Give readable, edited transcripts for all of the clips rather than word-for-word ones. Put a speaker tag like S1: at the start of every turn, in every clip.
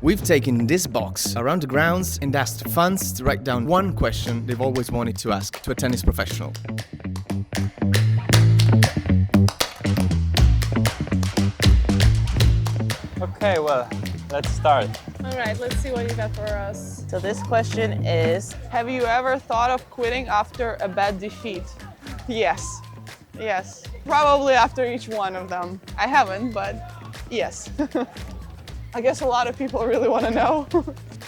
S1: We've taken this box around the grounds and asked fans to write down one question they've always wanted to ask to a tennis professional.
S2: Okay, well, let's start.
S3: All right, let's see what you got for us.
S4: So this question is,
S5: Have you ever thought of quitting after a bad defeat? Yes. Yes. Probably after each one of them. I haven't, but yes. I guess a lot of people really want to know.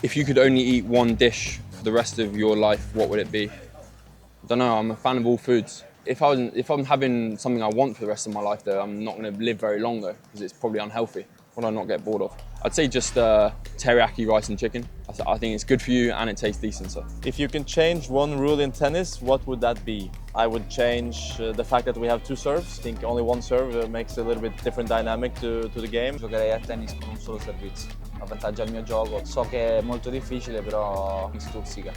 S6: If you could only eat one dish for the rest of your life, what would it be? I don't know, I'm a fan of all foods. If I'm having something I want for the rest of my life though, I'm not going to live very long though, because it's probably unhealthy. What do I not get bored of? I'd say just teriyaki rice and chicken. I think it's good for you and it tastes decent. So.
S2: If you can change one rule in tennis, what would that be? I would change the fact that we have two serves. I think only one serve makes a little bit different dynamic to the game.
S7: Giocherei a tennis con un solo servizio, avvantaggia il mio gioco. So che è molto difficile, però mi stuzzica.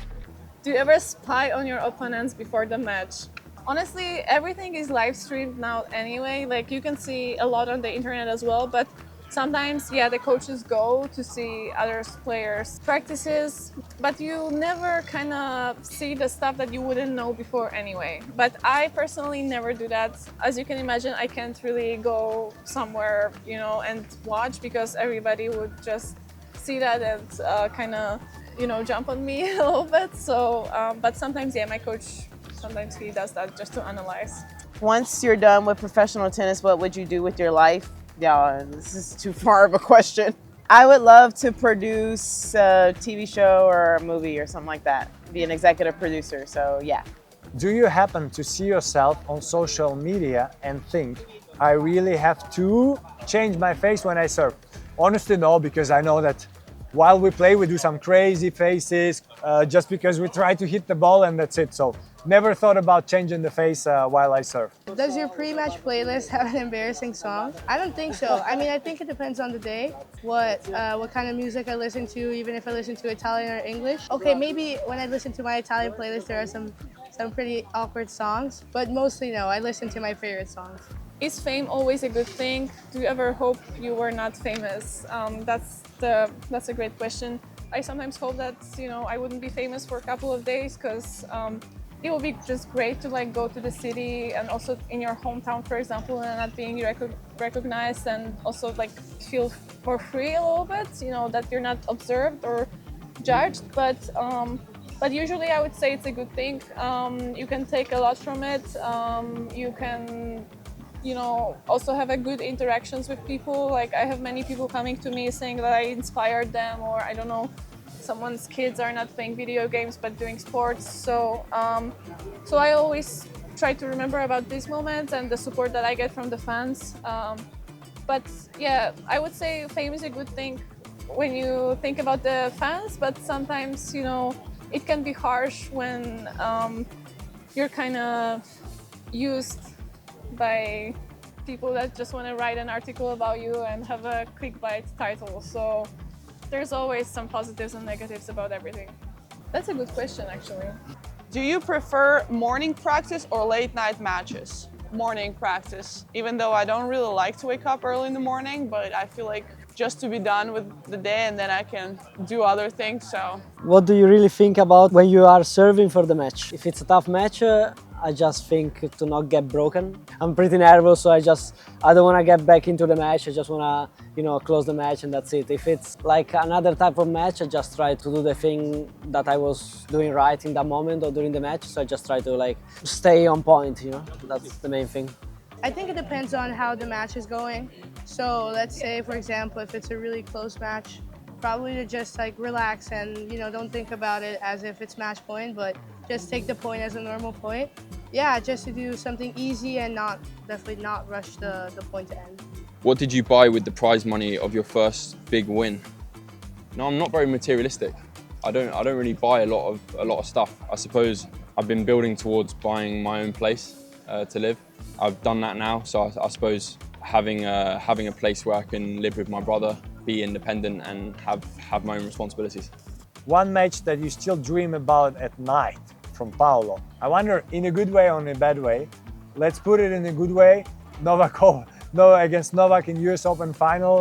S3: Do you ever spy on your opponents before the match? Honestly, everything is live streamed now anyway. Like you can see a lot on the internet as well, but sometimes, yeah, the coaches go to see other players' practices, but you never kind of see the stuff that you wouldn't know before anyway. But I personally never do that. As you can imagine, I can't really go somewhere, and watch because everybody would just see that and kind of, jump on me a little bit. So, but sometimes, yeah, my coach, sometimes he does that just to analyze.
S4: once you're done with professional tennis, what would you do with your life? Yeah, this is too far of a question. I would love to produce a TV show or a movie or something like that. Be an executive producer, so yeah.
S8: Do you happen to see yourself on social media and think, I really have to change my face when I serve? Honestly, no, because I know that while we play, we do some crazy faces just because we try to hit the ball and that's it. So never thought about changing the face while I serve.
S9: Does your pre-match playlist have an embarrassing song? I don't think so. I mean, I think it depends on the day, what kind of music I listen to, even if I listen to Italian or English. Okay, maybe when I listen to my Italian playlist, there are some pretty awkward songs, but mostly no, I listen to my favorite songs.
S3: Is fame always a good thing? Do you ever hope you were not famous? That's a great question. I sometimes hope that I wouldn't be famous for a couple of days because it would be just great to go to the city and also in your hometown, for example, and not being recognized and also feel more free a little bit. That you're not observed or judged, but usually I would say it's a good thing. You can take a lot from it. You can also have a good interactions with people. I have many people coming to me saying that I inspired them, or I don't know, someone's kids are not playing video games but doing sports. So I always try to remember about these moments and the support that I get from the fans. But yeah, I would say fame is a good thing when you think about the fans, but sometimes, it can be harsh when you're kind of used by people that just want to write an article about you and have a clickbait title. So there's always some positives and negatives about everything. That's a good question, actually.
S5: Do you prefer morning practice or late night matches? Morning practice, even though I don't really like to wake up early in the morning, but I feel like just to be done with the day and then I can do other things. So
S10: what do you really think about when you are serving for the match? If it's a tough match, I just think to not get broken. I'm pretty nervous, so I don't want to get back into the match. I just want to, close the match and that's it. If it's like another type of match, I just try to do the thing that I was doing right in that moment or during the match. So I just try to stay on point, That's the main thing.
S9: I think it depends on how the match is going. So let's say, for example, if it's a really close match, probably to just relax and don't think about it as if it's match point, but just take the point as a normal point. Yeah, just to do something easy and definitely not rush the point to end.
S6: What did you buy with the prize money of your first big win? No, I'm not very materialistic. I don't really buy a lot of stuff. I suppose I've been building towards buying my own place to live. I've done that now, so I suppose having a place where I can live with my brother, be independent and have my own responsibilities.
S8: One match that you still dream about at night, from Paolo. I wonder, in a good way or in a bad way. Let's put it in a good way. Against Novak in US Open final,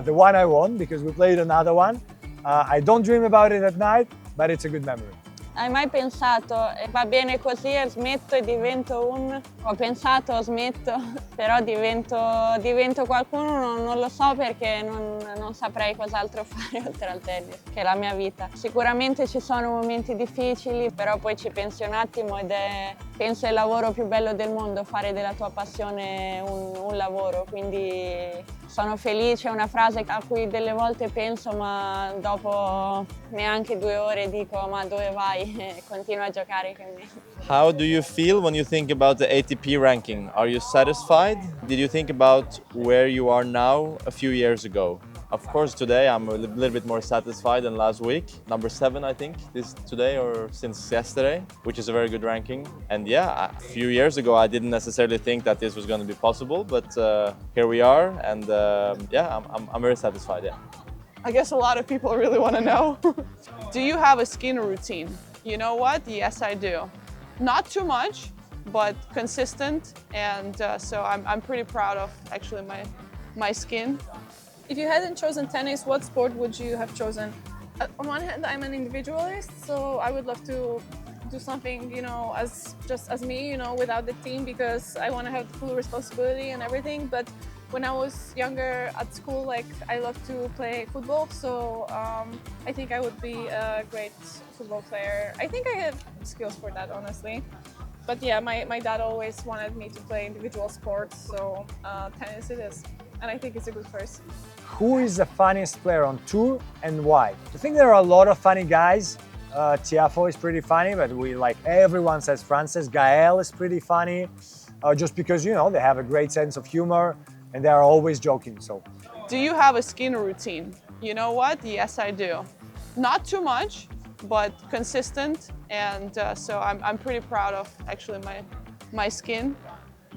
S8: the one I won because we played another one. I don't dream about it at night, but it's a good memory.
S11: Hai mai pensato, va bene così e smetto e divento un... Ho pensato, smetto, però divento qualcuno, non lo so perché non saprei cos'altro fare oltre al tennis, che è la mia vita. Sicuramente ci sono momenti difficili, però poi ci pensi un attimo ed è, penso, il lavoro più bello del mondo, fare della tua passione un lavoro, quindi sono felice, è una frase a cui delle volte penso, ma dopo neanche 2 ore dico ma dove vai? Continua a giocare con me.
S2: How do you feel when you think about the ATP ranking? Are you satisfied? Did you think about where you are now a few years ago? Of course, today I'm a little bit more satisfied than last week. Number 7, I think, today or since yesterday, which is a very good ranking. And yeah, a few years ago, I didn't necessarily think that this was going to be possible, but here we are, and yeah, I'm very satisfied. Yeah.
S5: I guess a lot of people really want to know. Do you have a skin routine? You know what? Yes, I do. Not too much, but consistent, and so I'm pretty proud of actually my skin.
S3: If you hadn't chosen tennis, what sport would you have chosen? On one hand, I'm an individualist, so I would love to do something, you know, just as me, you know, without the team, because I want to have full responsibility and everything. But when I was younger at school, like, I loved to play football, so I think I would be a great football player. I think I have skills for that, honestly. But yeah, my dad always wanted me to play individual sports, so tennis it is. And I think it's a good choice.
S8: Who is the funniest player on tour and why? I think there are a lot of funny guys. Tiafo is pretty funny, but everyone says Frances. Gael is pretty funny, just because, you know, they have a great sense of humor and they are always joking. So,
S5: do you have a skin routine? You know what? Yes, I do. Not too much, but consistent, and so I'm pretty proud of actually my skin.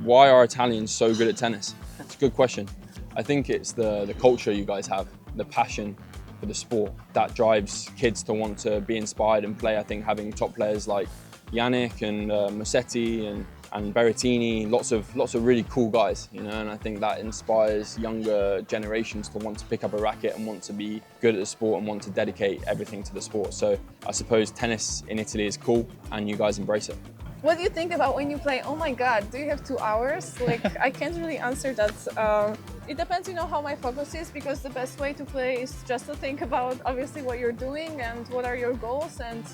S6: Why are Italians so good at tennis? It's a good question. I think it's the culture you guys have, the passion for the sport that drives kids to want to be inspired and play. I think having top players like Yannick and Musetti and Berrettini, lots of really cool guys, you know, and I think that inspires younger generations to want to pick up a racket and want to be good at the sport and want to dedicate everything to the sport. So I suppose tennis in Italy is cool and you guys embrace it.
S3: What do you think about when you play? Oh my God, do you have 2 hours? Like, I can't really answer that. It depends, you know, how my focus is, because the best way to play is just to think about obviously what you're doing and what are your goals. And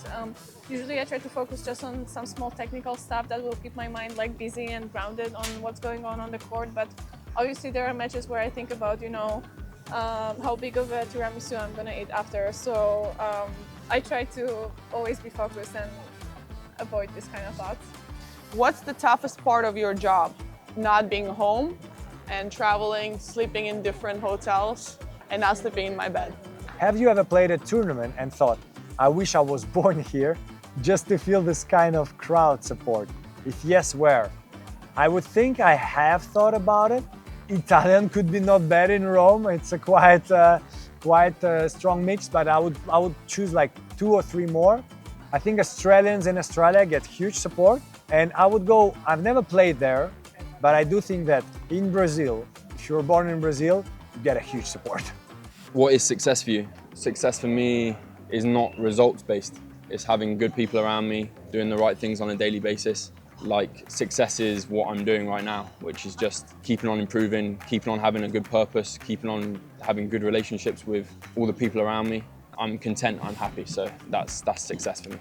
S3: usually I try to focus just on some small technical stuff that will keep my mind like busy and grounded on what's going on the court. But obviously there are matches where I think about, you know, how big of a tiramisu I'm gonna eat after. So I try to always be focused and avoid this kind of thoughts.
S5: What's the toughest part of your job? Not being home and traveling, sleeping in different hotels, and not sleeping in my bed.
S8: have you ever played a tournament and thought, I wish I was born here just to feel this kind of crowd support? If yes, where? I would think I have thought about it. Italian could be not bad in Rome. It's a quite strong mix, but I would choose like 2 or 3 more. I think Australians in Australia get huge support, and I would go, I've never played there, but I do think that in Brazil, if you're born in Brazil, you get a huge support.
S6: What is success for you? Success for me is not results-based. It's having good people around me, doing the right things on a daily basis. Like, success is what I'm doing right now, which is just keeping on improving, keeping on having a good purpose, keeping on having good relationships with all the people around me. I'm content, I'm happy, so that's success for me.